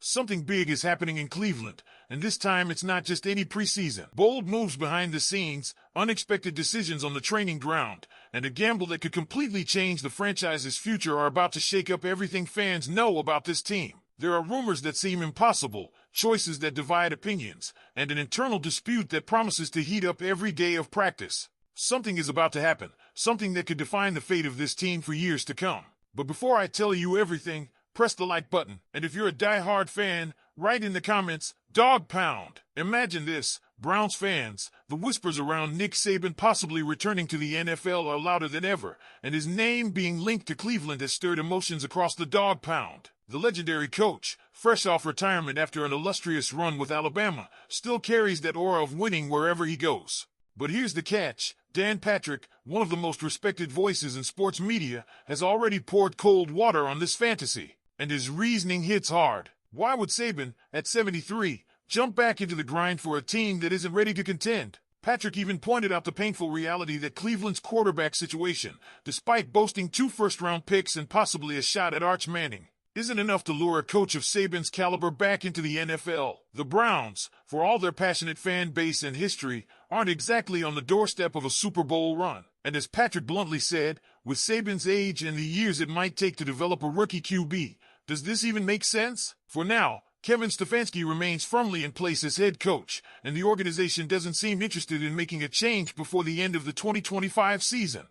Something big is happening in Cleveland, and this time it's not just any preseason. Bold moves behind the scenes, unexpected decisions on the training ground, and a gamble that could completely change the franchise's future are about to shake up everything fans know about this team. There are rumors that seem impossible, choices that divide opinions, and an internal dispute that promises to heat up every day of practice. Something is about to happen, something that could define the fate of this team for years to come. But before I tell you everything, press the like button, and if you're a die-hard fan, write in the comments, Dawg Pound. Imagine this, Browns fans, the whispers around Nick Saban possibly returning to the NFL are louder than ever, and his name being linked to Cleveland has stirred emotions across the Dawg Pound. The legendary coach, fresh off retirement after an illustrious run with Alabama, still carries that aura of winning wherever he goes. But here's the catch. Dan Patrick, one of the most respected voices in sports media, has already poured cold water on this fantasy, and his reasoning hits hard. Why would Saban, at 73, jump back into the grind for a team that isn't ready to contend? Patrick even pointed out the painful reality that Cleveland's quarterback situation, despite boasting 2 first-round picks and possibly a shot at Arch Manning, isn't enough to lure a coach of Saban's caliber back into the NFL. The Browns, for all their passionate fan base and history, aren't exactly on the doorstep of a Super Bowl run. And as Patrick bluntly said, with Saban's age and the years it might take to develop a rookie QB, does this even make sense? For now, Kevin Stefanski remains firmly in place as head coach, and the organization doesn't seem interested in making a change before the end of the 2025 season.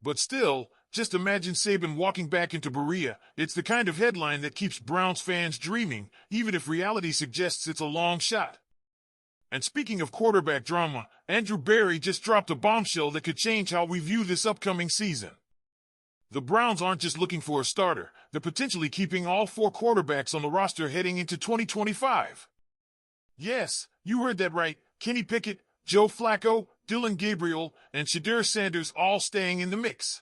But still, just imagine Saban walking back into Berea. It's the kind of headline that keeps Browns fans dreaming, even if reality suggests it's a long shot. And speaking of quarterback drama, Andrew Berry just dropped a bombshell that could change how we view this upcoming season. The Browns aren't just looking for a starter, they're potentially keeping all 4 quarterbacks on the roster heading into 2025. Yes, you heard that right. Kenny Pickett, Joe Flacco, Dylan Gabriel, and Shedeur Sanders all staying in the mix.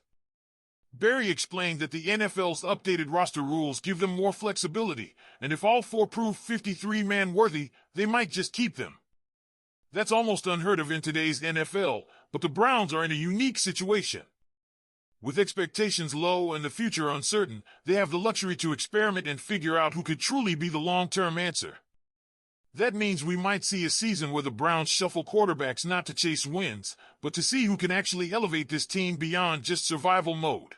Berry explained that the NFL's updated roster rules give them more flexibility, and if all 4 prove 53-man worthy, they might just keep them. That's almost unheard of in today's NFL, but the Browns are in a unique situation. With expectations low and the future uncertain, they have the luxury to experiment and figure out who could truly be the long-term answer. That means we might see a season where the Browns shuffle quarterbacks not to chase wins, but to see who can actually elevate this team beyond just survival mode.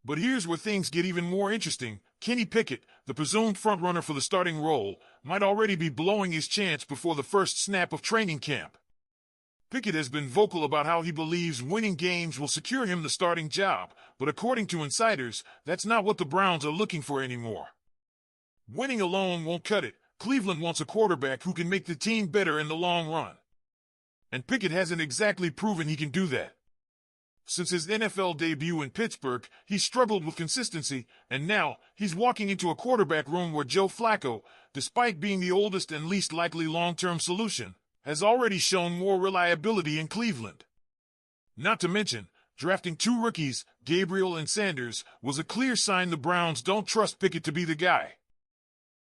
But here's where things get even more interesting. Kenny Pickett, the presumed frontrunner for the starting role, might already be blowing his chance before the first snap of training camp. Pickett has been vocal about how he believes winning games will secure him the starting job, but according to insiders, that's not what the Browns are looking for anymore. Winning alone won't cut it. Cleveland wants a quarterback who can make the team better in the long run. And Pickett hasn't exactly proven he can do that. Since his NFL debut in Pittsburgh, he struggled with consistency, and now he's walking into a quarterback room where Joe Flacco, despite being the oldest and least likely long-term solution, has already shown more reliability in Cleveland. Not to mention, drafting 2 rookies, Gabriel and Sanders, was a clear sign the Browns don't trust Pickett to be the guy.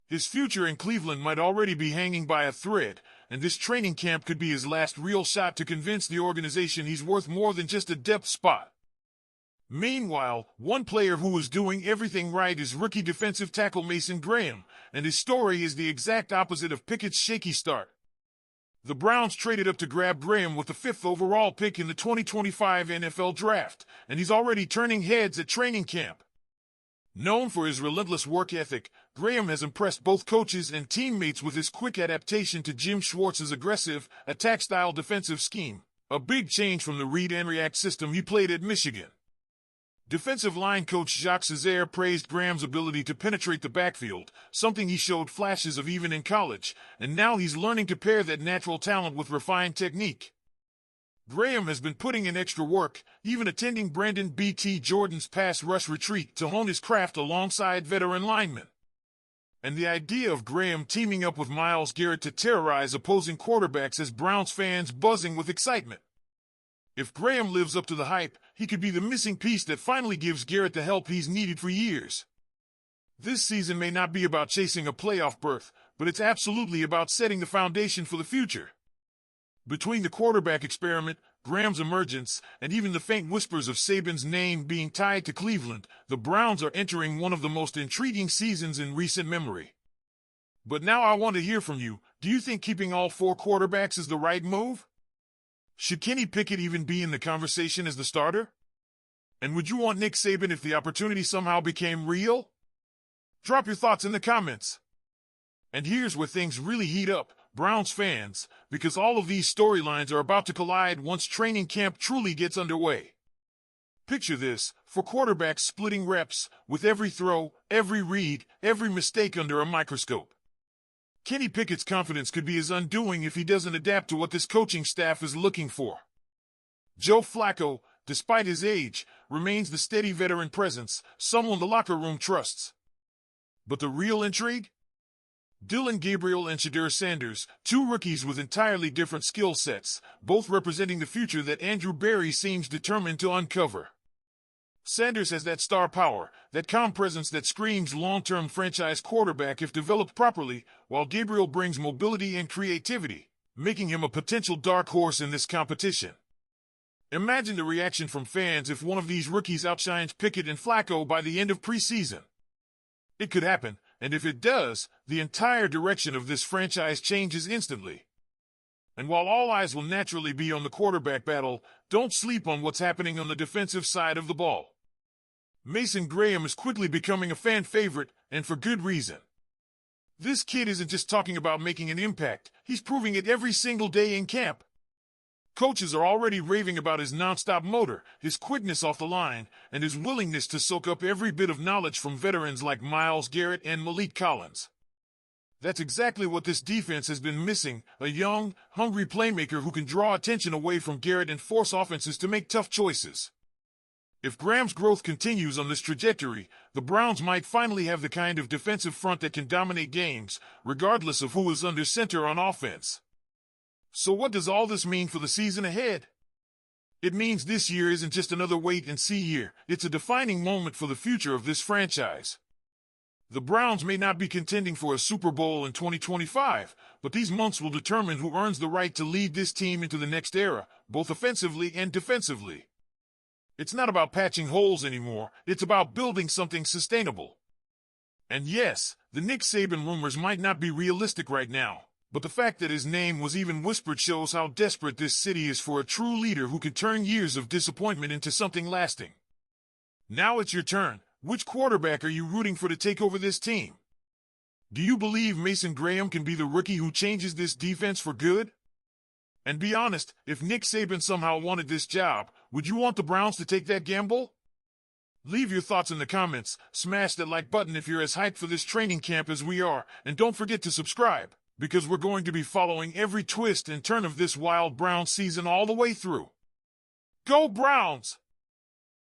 His future in Cleveland might already be hanging by a thread, and this training camp could be his last real shot to convince the organization he's worth more than just a depth spot. Meanwhile, one player who is doing everything right is rookie defensive tackle Mason Graham, and his story is the exact opposite of Pickett's shaky start. The Browns traded up to grab Graham with the 5th overall pick in the 2025 NFL Draft, and he's already turning heads at training camp. Known for his relentless work ethic, Graham has impressed both coaches and teammates with his quick adaptation to Jim Schwartz's aggressive, attack-style defensive scheme, a big change from the read-and-react system he played at Michigan. Defensive line coach Jacques Cesaire praised Graham's ability to penetrate the backfield, something he showed flashes of even in college, and now he's learning to pair that natural talent with refined technique. Graham has been putting in extra work, even attending Brandon B.T. Jordan's pass rush retreat to hone his craft alongside veteran linemen. And the idea of Graham teaming up with Myles Garrett to terrorize opposing quarterbacks has Browns fans buzzing with excitement. If Graham lives up to the hype, he could be the missing piece that finally gives Garrett the help he's needed for years. This season may not be about chasing a playoff berth, but it's absolutely about setting the foundation for the future. Between the quarterback experiment, Graham's emergence, and even the faint whispers of Saban's name being tied to Cleveland, the Browns are entering one of the most intriguing seasons in recent memory. But now I want to hear from you. Do you think keeping all four quarterbacks is the right move? Should Kenny Pickett even be in the conversation as the starter? And would you want Nick Saban if the opportunity somehow became real? Drop your thoughts in the comments. And here's where things really heat up, Browns fans, because all of these storylines are about to collide once training camp truly gets underway. Picture this, for quarterbacks splitting reps, with every throw, every read, every mistake under a microscope. Kenny Pickett's confidence could be his undoing if he doesn't adapt to what this coaching staff is looking for. Joe Flacco, despite his age, remains the steady veteran presence, someone the locker room trusts. But the real intrigue? Dylan Gabriel and Shedeur Sanders, two rookies with entirely different skill sets, both representing the future that Andrew Berry seems determined to uncover. Sanders has that star power, that calm presence that screams long-term franchise quarterback if developed properly, while Gabriel brings mobility and creativity, making him a potential dark horse in this competition. Imagine the reaction from fans if one of these rookies outshines Pickett and Flacco by the end of preseason. It could happen, and if it does, the entire direction of this franchise changes instantly. And while all eyes will naturally be on the quarterback battle, don't sleep on what's happening on the defensive side of the ball. Mason Graham is quickly becoming a fan favorite, and for good reason. This kid isn't just talking about making an impact, he's proving it every single day in camp. Coaches are already raving about his nonstop motor, his quickness off the line, and his willingness to soak up every bit of knowledge from veterans like Myles Garrett and Malik Collins. That's exactly what this defense has been missing, a young, hungry playmaker who can draw attention away from Garrett and force offenses to make tough choices. If Graham's growth continues on this trajectory, the Browns might finally have the kind of defensive front that can dominate games, regardless of who is under center on offense. So what does all this mean for the season ahead? It means this year isn't just another wait-and-see year, it's a defining moment for the future of this franchise. The Browns may not be contending for a Super Bowl in 2025, but these months will determine who earns the right to lead this team into the next era, both offensively and defensively. It's not about patching holes anymore, it's about building something sustainable. And yes, the Nick Saban rumors might not be realistic right now, but the fact that his name was even whispered shows how desperate this city is for a true leader who can turn years of disappointment into something lasting. Now it's your turn. Which quarterback are you rooting for to take over this team? Do you believe Mason Graham can be the rookie who changes this defense for good? And be honest, if Nick Saban somehow wanted this job, would you want the Browns to take that gamble? Leave your thoughts in the comments, smash that like button if you're as hyped for this training camp as we are, and don't forget to subscribe, because we're going to be following every twist and turn of this wild Browns season all the way through. Go Browns!